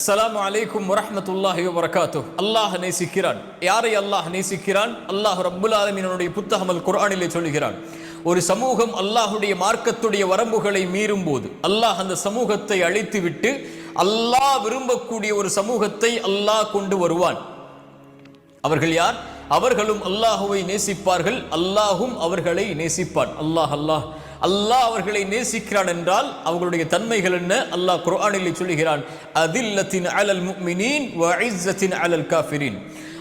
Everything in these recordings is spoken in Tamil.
அஸ்ஸலாமு அலைக்கும் வரஹ்மத்துல்லாஹி வபரகாத்துஹ். அல்லாஹ் நேசிக்கிறான். யாரை அல்லாஹ் நேசிக்கிறான்? அல்லாஹ் ரப்புல் ஆலமீனுடைய புத்தகம் அல் குர்ஆனிலே சொல்கிறான், ஒரு சமூகம் அல்லாஹுடைய மார்க்கத்துடைய வரம்புகளை மீறும் போது அல்லாஹ் அந்த சமூகத்தை அழித்துவிட்டு அல்லாஹ் விரும்பக்கூடிய ஒரு சமூகத்தை அல்லாஹ் கொண்டு வருவான். அவர்கள் யார்? அவர்களும் அல்லாஹுவை நேசிப்பார்கள், அல்லாஹும் அவர்களை நேசிப்பான். அல்லாஹ் அவர்களை நேசிக்கிறான் என்றால் அவர்களுடைய தன்மைகள் என்ன? அல்லாஹ் குர்ஆனில் சொல்கிறான், அதில்லத்தின் அலல் முஃமினீன் வ இஸ்ஸத்தின் அலல் காஃபிரீன்.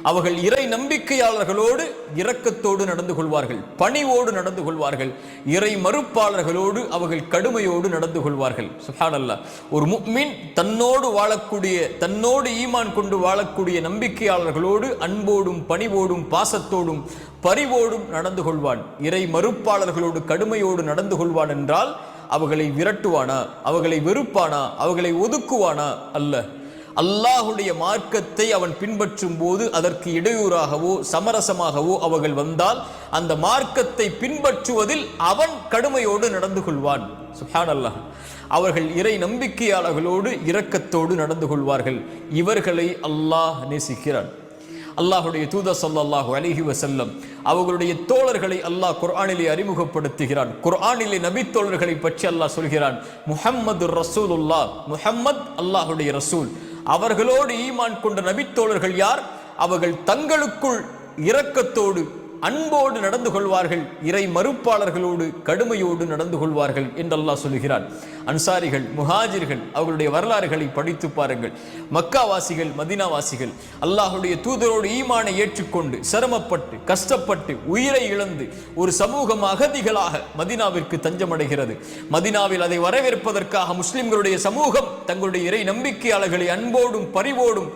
அவர்கள் இறை நம்பிக்கையாளர்களோடு இரக்கத்தோடு நடந்து கொள்வார்கள், பணிவோடு நடந்து கொள்வார்கள். இறை மறுப்பாளர்களோடு அவர்கள் கடுமையோடு நடந்து கொள்வார்கள். சுப்ஹானல்லாஹ். ஒரு முஃமின் தன்னோடு ஈமான் கொண்டு வாழக்கூடிய நம்பிக்கையாளர்களோடு அன்போடும் பணிவோடும் பாசத்தோடும் பரிவோடும் நடந்து கொள்வான். இறை மறுப்பாளர்களோடு கடுமையோடு நடந்து கொள்வான் என்றால் அவர்களை விரட்டுவானா? அவர்களை வெறுப்பானா? அவர்களை ஒதுக்குவானா? அல்ல. அல்லாஹுடைய மார்க்கத்தை அவன் பின்பற்றும் போது அதற்கு இடையூறாகவோ சமரசமாகவோ அவர்கள் வந்தால் அந்த மார்க்கத்தை பின்பற்றுவதில் அவன் கடுமையோடு நடந்து கொள்வான். சுப்ஹானல்லாஹ். அவர்கள் இறை நம்பிக்கையாளர்களோடு இரக்கத்தோடு நடந்து கொள்வார்கள். இவர்களை அல்லாஹ் நேசிக்கிறான். அல்லாஹுடைய தூதர் ஸல்லல்லாஹு அலைஹி வஸல்லம் அவர்களுடைய தோழர்களை அல்லாஹ் குர்ஆனிலே அறிமுகப்படுத்துகிறான். குர்ஆனிலே நபி தோழர்களை பற்றி அல்லாஹ் சொல்கிறான், முஹம்மது ரசூலுல்லாஹ், முஹம்மத் அல்லாஹுடைய ரசூல். அவர்களோடு ஈமான் கொண்ட நபி தோழர்கள் யார்? அவர்கள் தங்களுக்குள் இரக்கத்தோடு அன்போடு நடந்து கொள்வார்கள், இறை மறுப்பாளர்களோடு கடுமையோடு நடந்து கொள்வார்கள் என்று அல்லாஹ் சொல்கிறான். அன்சாரிகள், முஹாஜிர்கள், அவர்களுடைய வரலாறுகளை படித்து பாருங்கள். மக்காவாசிகள், மதீனாவாசிகள் அல்லாஹுடைய தூதரோடு ஈமானை ஏற்றுக்கொண்டு சிரமப்பட்டு கஷ்டப்பட்டு உயிரை இழந்து ஒரு சமூகம் அகதிகளாக மதீனாவிற்கு தஞ்சமடைகிறது. மதீனாவில் அதை வரவேற்பதற்காக முஸ்லிம்களுடைய சமூகம் தங்களுடைய இறை நம்பிக்கையாளர்களை அன்போடும் பரிவோடும்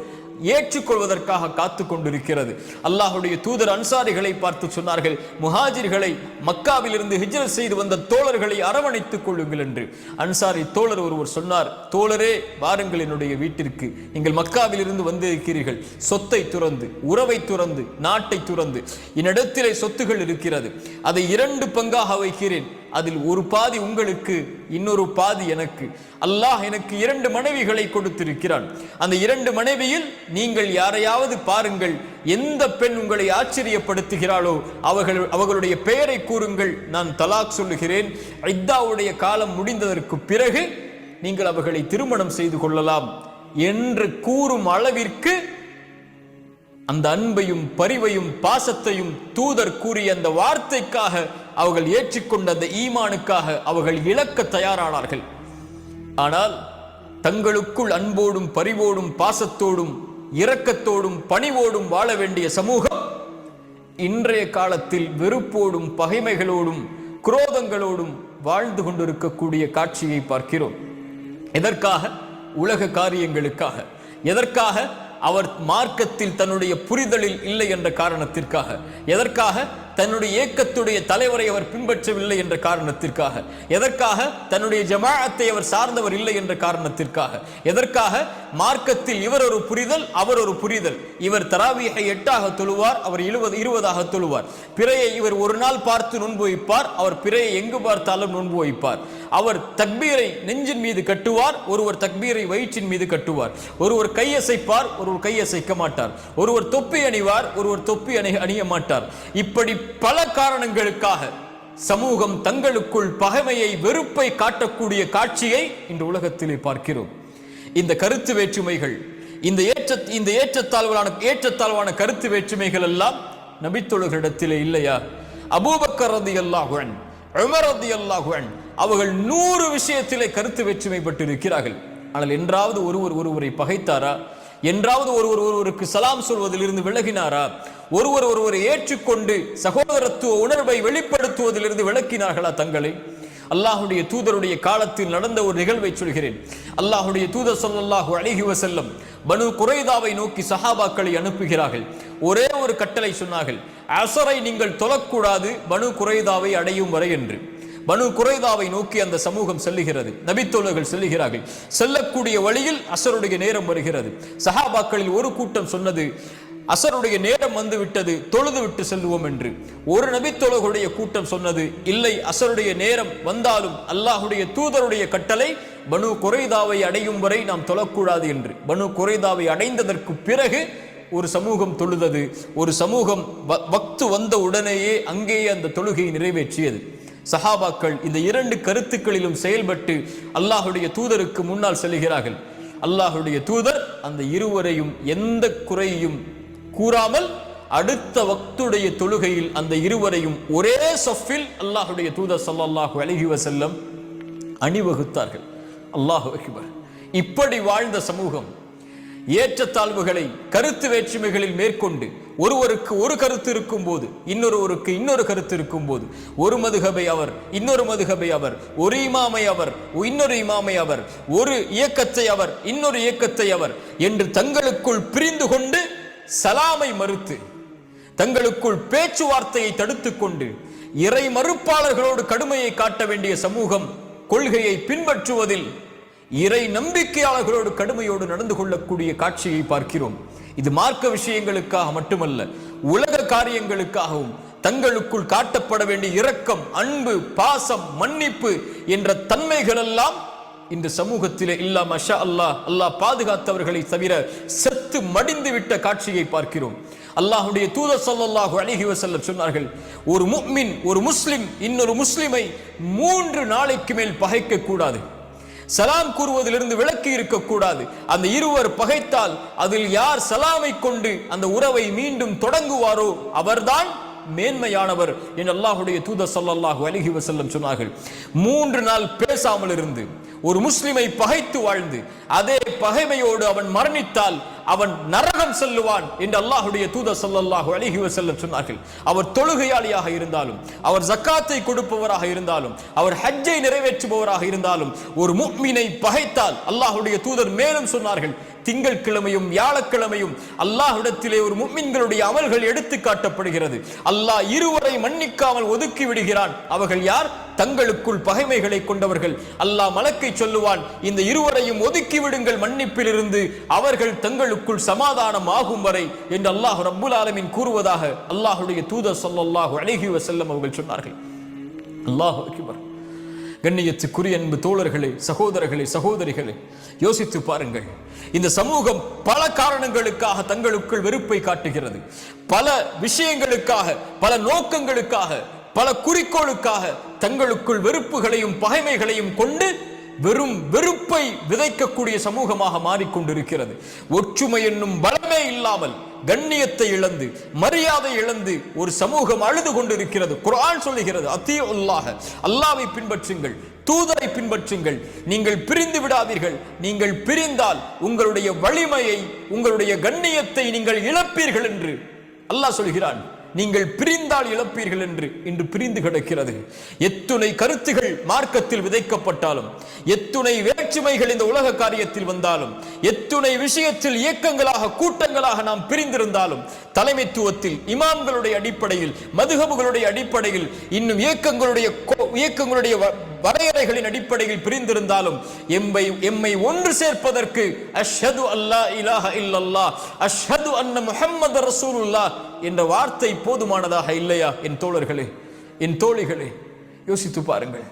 ஏற்றுக்கொள்வதற்காக காத்து கொண்டிருக்கிறது. அல்லாஹுடைய தூதர் அன்சாரிகளை பார்த்து சொன்னார்கள், முஹாஜிர்களை, மக்காவில் இருந்து ஹிஜ்ரத் செய்து வந்த தோழர்களை அரவணைத்துக் கொள்ளுங்கள் என்று. அன்சாரி தோழர் ஒருவர் சொன்னார், தோழரே வாருங்கள் என்னுடைய வீட்டிற்கு, நீங்கள் மக்காவில் இருந்து வந்திருக்கிறீர்கள், சொத்தை துறந்து, உறவை துறந்து, நாட்டை துறந்து, என்னிடத்திலே சொத்துகள் இருக்கிறது, அதை 2 பங்காக வைக்கிறேன், அதில் ஒரு பாதி உங்களுக்கு, இன்னொரு பாதி எனக்கு. அல்லாஹ் எனக்கு 2 மனைவிகளை கொடுத்திருக்கிறான். அந்த 2 மனைவியில் நீங்கள் யாரையாவது பாருங்கள், எந்த பெண் உங்களை ஆச்சரியப்படுத்துகிறாளோ அவர்களுடைய பெயரை கூறுங்கள், நான் தலாக் சொல்லுகிறேன். இத்தாவுடைய காலம் முடிந்ததற்கு பிறகு நீங்கள் அவர்களை திருமணம் செய்து கொள்ளலாம் என்று கூறும் அளவிற்கு அந்த அன்பையும் பரிவையும் பாசத்தையும் தூதர் கூறிய அந்த வார்த்தைக்காக அவர்கள் ஏற்றுக்கொண்ட அந்த ஈமானுக்காக அவர்கள் இழக்க தயாரானார்கள். ஆனால் தங்களுக்குள் அன்போடும் பரிவோடும் பாசத்தோடும் இரக்கத்தோடும் பணிவோடும் வாழ வேண்டிய சமூகம் இன்றைய காலத்தில் வெறுப்போடும் பகைமைகளோடும் குரோதங்களோடும் வாழ்ந்து கொண்டிருக்கக்கூடிய காட்சியை பார்க்கிறோம். எதற்காக? உலக காரியங்களுக்காக. எதற்காக? அவர் மார்க்கத்தில் தன்னுடைய புரிதலில் இல்லை என்ற காரணத்திற்காக. எதற்காக? தன்னுடைய இயக்கத்துடைய தலைவரை அவர் பின்பற்றவில்லை என்ற காரணத்திற்காக. எதற்காக? தன்னுடைய ஜமாஅத்தை அவர் சார்ந்தவர் இல்லை என்ற காரணத்திற்காக. எதற்காக? மார்க்கத்தில் இவர் ஒரு புரிதல், அவர் ஒரு புரிதல். இவர் தராவீஹை 8ஆக தொழுவார், அவர் 20ஆக தொழுவார். பிறையை இவர் ஒரு நாள் பார்த்து நோன்பு வைப்பார், அவர் பிறையை எங்கு பார்த்தாலும் நோன்பு வைப்பார். அவர் தக்பீரை நெஞ்சின் மீது கட்டுவார், ஒருவர் தக்பீரை வயிற்றின் மீது கட்டுவார். ஒருவர் கையசைப்பார், ஒருவர் கையசைக்க மாட்டார். ஒருவர் தொப்பி அணிவார், ஒருவர் தொப்பி அணிய மாட்டார். இப்படி பல காரணங்களுக்காக சமூகம் தங்களுக்குள் பகைமையை வெறுப்பை காட்டக்கூடிய காட்சியை இன்று உலகத்திலே பார்க்கிறோம். இந்த கருத்து வேற்றுமைகள், இந்த ஏற்றத்தாழ்வான கருத்து வேற்றுமைகள் எல்லாம் நபித்தோழர்களிடத்திலே இல்லையா? அபூபக்கர் ரலியல்லாஹு அன்ஹு, உமர் ரலியல்லாஹு அன்ஹு அவர்கள் 100 விஷயத்திலே கருத்து வேற்றுமை பட்டிருக்கிறார்கள். ஆனால் என்றாவது ஒருவரை பகைத்தாரா? என்றாவது ஒருவருக்கு சலாம் சொல்வதிலிருந்து விலகினாரா? ஒருவரை ஏற்றுக்கொண்டு சகோதரத்துவ உணர்வை வெளிப்படுத்துவதிலிருந்து விலக்கினார்களா தங்களை? அல்லாஹுடைய தூதருடைய காலத்தில் நடந்த ஒரு நிகழ்வை சொல்கிறேன். அல்லாஹுடைய தூதர் ஸல்லல்லாஹு அலைஹி வஸல்லம் பனு குரைதாவை நோக்கி சஹாபாக்களை அனுப்புகிறார்கள். ஒரே ஒரு கட்டளை சொன்னார்கள், அஸரை நீங்கள் தொழக்கூடாது பனு குரைதாவை அடையும் வரை என்று. பனு குரைதாவை நோக்கி அந்த சமூகம் செல்லுகிறது. நபித்தோழர்கள் செல்லுகிறார்கள். செல்லக்கூடிய வழியில் அஸருடைய நேரம் வருகிறது. சஹாபாக்களில் ஒரு கூட்டம் சொன்னது, அசருடைய நேரம் வந்து விட்டது, தொழுது விட்டு செல்வோம் என்று. ஒரு நபித்தோழர்களுடைய கூட்டம் சொன்னது, இல்லை, அசருடைய நேரம் வந்தாலும் அல்லாஹுடைய தூதருடைய கட்டளை பனு குறைதாவை அடையும் வரை நாம் தொழக்கூடாது என்று. பனு குறைதாவை அடைந்ததற்கு பிறகு ஒரு சமூகம் தொழுதது. ஒரு சமூகம் வக்து வந்த உடனேயே அங்கேயே அந்த தொழுகையை நிறைவேற்றியது. சஹாபாக்கள் இந்த இரண்டு கருத்துக்களிலும் செயல்பட்டு அல்லாஹுடைய தூதருக்கு முன்னால் செல்கிறார்கள். அல்லாஹுடைய தூதர் அந்த இருவரையும் எந்த குறையும் கூறாமல் அடுத்த வக்துடைய தொழுகையில் அந்த இருவரையும் ஒரே சஃபில் அல்லாஹுடைய தூதர் ஸல்லல்லாஹு அலைஹி வஸல்லம் அணிவகுத்தார்கள். அல்லாஹு அக்பர். இப்படி வாழ்ந்த சமூகம் ஏற்றத்தாழ்வுகளை கருத்து வேற்றுமைகளில் மேற்கொண்டு ஒருவருக்கு ஒரு கருத்து இருக்கும் போது இன்னொருவருக்கு இன்னொரு கருத்து இருக்கும் போது ஒரு மதுஹபை அவர், இன்னொரு மதுஹபை அவர், ஒரு இமாமை அவர், இன்னொரு இமாமை அவர், ஒரு இயக்கத்தை அவர், இன்னொரு இயக்கத்தை அவர் என்று தங்களுக்குள் பிரிந்து கொண்டு சலாமை மறுத்து தங்களுக்குள் பேச்சுவார்த்தையை தடுத்துக் கொண்டு இறை மறுப்பாளர்களோடு கடுமையை காட்ட வேண்டிய சமூகம் கொள்கையை பின்பற்றுவதில் இறை நம்பிக்கையாளர்களோடு கடுமையோடு நடந்து கொள்ளக்கூடிய காட்சியை பார்க்கிறோம். இது மார்க்க விஷயங்களுக்காக மட்டுமல்ல, உலக காரியங்களுக்காகவும் தங்களுக்குள் காட்டப்பட வேண்டிய இரக்கம், அன்பு, பாசம், மன்னிப்பு என்ற தன்மைகள் எல்லாம் இந்த சமூகத்திலே இல்லா மஷா அல்லாஹ், அல்லாஹ் பாதுகாத்தவர்களை தவிர செத்து மடிந்து விட்ட காட்சியை பார்க்கிறோம். அல்லாஹுடைய தூதர் ஸல்லல்லாஹு அலைஹி வஸல்லம் சொன்னார்கள், ஒரு முஃமின், ஒரு முஸ்லிம் இன்னொரு முஸ்லிமை 3 நாளைக்கு மேல் பகைக்க கூடாது. சலாம் கூறுவதிலிருந்து விலக்கி இருக்கக்கூடாது. அந்த இருவர் பகைத்தால் அதில் யார் சலாமை கொண்டு அந்த உறவை மீண்டும் தொடங்குவாரோ அவர்தான் மேன்மையானவர் என்று அல்லாஹுடைய தூதர் ஸல்லல்லாஹு அலைஹி வஸல்லம் சொன்னார்கள். 3 நாள் பேசாமல் இருந்து ஒரு முஸ்லிமை பகைத்து வாழ்ந்து அதே பகைமையோடு அவன் மரணித்தால் அவன் நரகம் செல்லுவான் என்று அல்லாஹுடைய தூதர் ஸல்லல்லாஹு அலைஹி வஸல்லம் சொன்னார்கள். அவர் தொழுகையாளியாக இருந்தாலும், அவர் ஜக்காத்தை கொடுப்பவராக இருந்தாலும், அவர் ஹஜ்ஜை நிறைவேற்றுபவராக இருந்தாலும் ஒரு முஃமினை பகைத்தால் அல்லாஹுடைய தூதர் மேலும் சொன்னார்கள், திங்கட்கிழமையும் வியாழக்கிழமையும் அல்லாஹ்விடத்திலே ஒரு முஃமின்களுடைய அமல்கள் எடுத்து காட்டப்படுகிறது. அல்லாஹ் இருவரை மன்னிக்காமல் ஒதுக்கி விடுகிறான். அவர்கள் யார்? தங்களுக்குள் பகைமைகளை கொண்டவர்கள். அல்லாஹ் மலக்கை சொல்லுவான், இந்த இருவரையும் ஒதுக்கி விடுங்கள் மன்னிப்பிலிருந்து, அவர்கள் தங்களுக்குள் சமாதானம் ஆகும் வரை என்று அல்லாஹ் ரப்புல் ஆலமீன் கூறுவதாக அல்லாஹுடைய தூதர் ஸல்லல்லாஹு அலைஹி வஸல்லம் அவர்கள் சொன்னார்கள். அல்லாஹு அக்பர். கண்ணியத்துக்குரிய அன்பு தோழர்களே, சகோதரர்களே, சகோதரிகளே, யோசித்து பாருங்கள். இந்த சமூகம் பல காரணங்களுக்காக தங்களுக்குள் வெறுப்பை காட்டுகிறது. பல விஷயங்களுக்காக, பல நோக்கங்களுக்காக, பல குறிக்கோளுக்காக தங்களுக்குள் வெறுப்புகளையும் பகைமைகளையும் கொண்டு வெறும் வெறுப்பை விதைக்கக்கூடிய சமூகமாக மாறிக்கொண்டிருக்கிறது. ஒற்றுமை என்னும் பலமே இல்லாமல் கண்ணியத்தை இழந்து, மரியாதை இழந்து ஒரு சமூகம் அழுது கொண்டிருக்கிறது. குர்ஆன் சொல்லுகிறது, அத்தீஉல்லாஹ், அல்லாஹ்வை பின்பற்றுங்கள், தூதரை பின்பற்றுங்கள், நீங்கள் பிரிந்து விடாதீர்கள். நீங்கள் பிரிந்தால் உங்களுடைய வலிமையை, உங்களுடைய கண்ணியத்தை நீங்கள் இழப்பீர்கள் என்று அல்லாஹ் சொல்கிறான். நீங்கள் பிரிந்தால் இழப்பீர்கள் என்று இன்று பிரிந்து கிடக்கிறது. எத்துணை கருத்துகள் மார்க்கத்தில் விதைக்கப்பட்டாலும், எத்துணை வேற்றுமைகள் இந்த உலக காரியத்தில் வந்தாலும், எத்துணை விஷயத்தில் இயக்கங்களாக கூட்டங்களாக நாம் பிரிந்திருந்தாலும், தலைமைத்துவத்தில் இமாம்களுடைய அடிப்படையில், மதுஹபுகளுடைய அடிப்படையில், இன்னும் இயக்கங்களுடைய வரையறைகளின் அடிப்படையில் பிரிந்திருந்தாலும் எம்மை ஒன்று சேர்ப்பதற்கு அஷ்ஹது அல்லா இலாஹ இல்லல்லாஹ், அஷ்ஹது அன்ன முஹம்மது ரசூலுல்லாஹ் என்ற வார்த்தை போதுமானதாக இல்லையா? என் தோழர்களே, என் தோழிகளே, யோசித்து பாருங்கள்.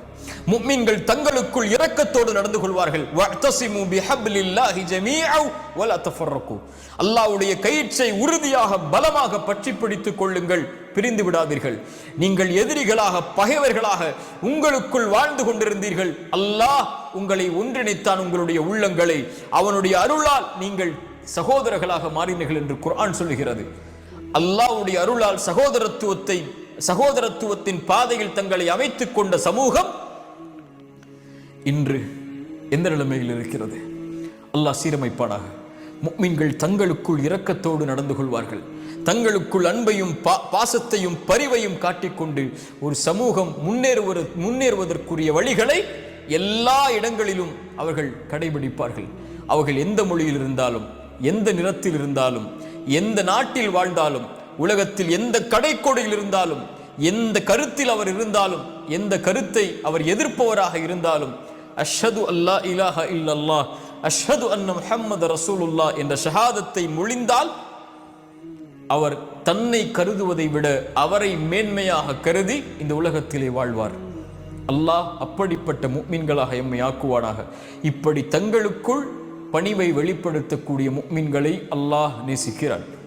முஃமின்கள் தங்களுக்குள் இரக்கத்தோடு நடந்து கொள்வார்கள். வஅ்தஸிமு பிஹப்லில்லாஹி ஜமீஅன் வலா தஃபர்ரகு. அல்லாஹ்வுடைய கயிற்றை உறுதியாக பலமாக பற்றி பிடித்துக் கொள்ளுங்கள், பிரிந்து விடாதீர்கள். நீங்கள் எதிரிகளாக, பகைவர்களாக உங்களுக்குள் வாழ்ந்து கொண்டிருந்தீர்கள். அல்லாஹ் உங்களை ஒன்றிணைத்தான், உங்களுடைய உள்ளங்களை. அவனுடைய அருளால் நீங்கள் சகோதரர்களாக மாறினீர்கள் என்று குர்ஆன் சொல்லுகிறது. அல்லாஹ்வுடைய அருளால் சகோதரத்துவத்தின் பாதையில் தங்களை அமைத்துக் கொண்ட சமூகம் இன்று எந்த நிலைமையில் இருக்கிறது? அல்லாஹ் சீரமைப்பானாக. முஃமின்கள் தங்களுக்குள் இரக்கத்தோடு நடந்து கொள்வார்கள். தங்களுக்குள் அன்பையும் பாசத்தையும் பரிவையும் காட்டிக்கொண்டு ஒரு சமூகம் முன்னேறுவதற்குரிய வழிகளை எல்லா இடங்களிலும் அவர்கள் கடைபிடிப்பார்கள். அவர்கள் எந்த மொழியில் இருந்தாலும், எந்த நிறத்தில் இருந்தாலும், எந்த நாட்டில் வாழ்ந்தாலும், உலகத்தில் எந்த கடைக்கோடியில் இருந்தாலும், எந்த கருத்தில் அவர் இருந்தாலும், எந்த கருத்தை அவர் எதிர்ப்பவராக இருந்தாலும், அஷ்ஹது அல்லா இலாஹ இல்லல்லாஹ், அஷ்ஹது அன்ன முஹம்மது ரசூலுல்லாஹ் என்ற ஷஹாதத்தை மொழிந்தால் அவர் தன்னை கருதுவதை விட அவரை மேன்மையாக கருதி இந்த உலகத்திலே வாழ்வார். அல்லாஹ் அப்படிப்பட்ட முஃமின்களாக எம்மை ஆக்குவானாக. இப்படி தங்களுக்குள் பணிவை வெளிப்படுத்தக்கூடிய முஃமின்களை அல்லாஹ் நேசிக்கிறான்.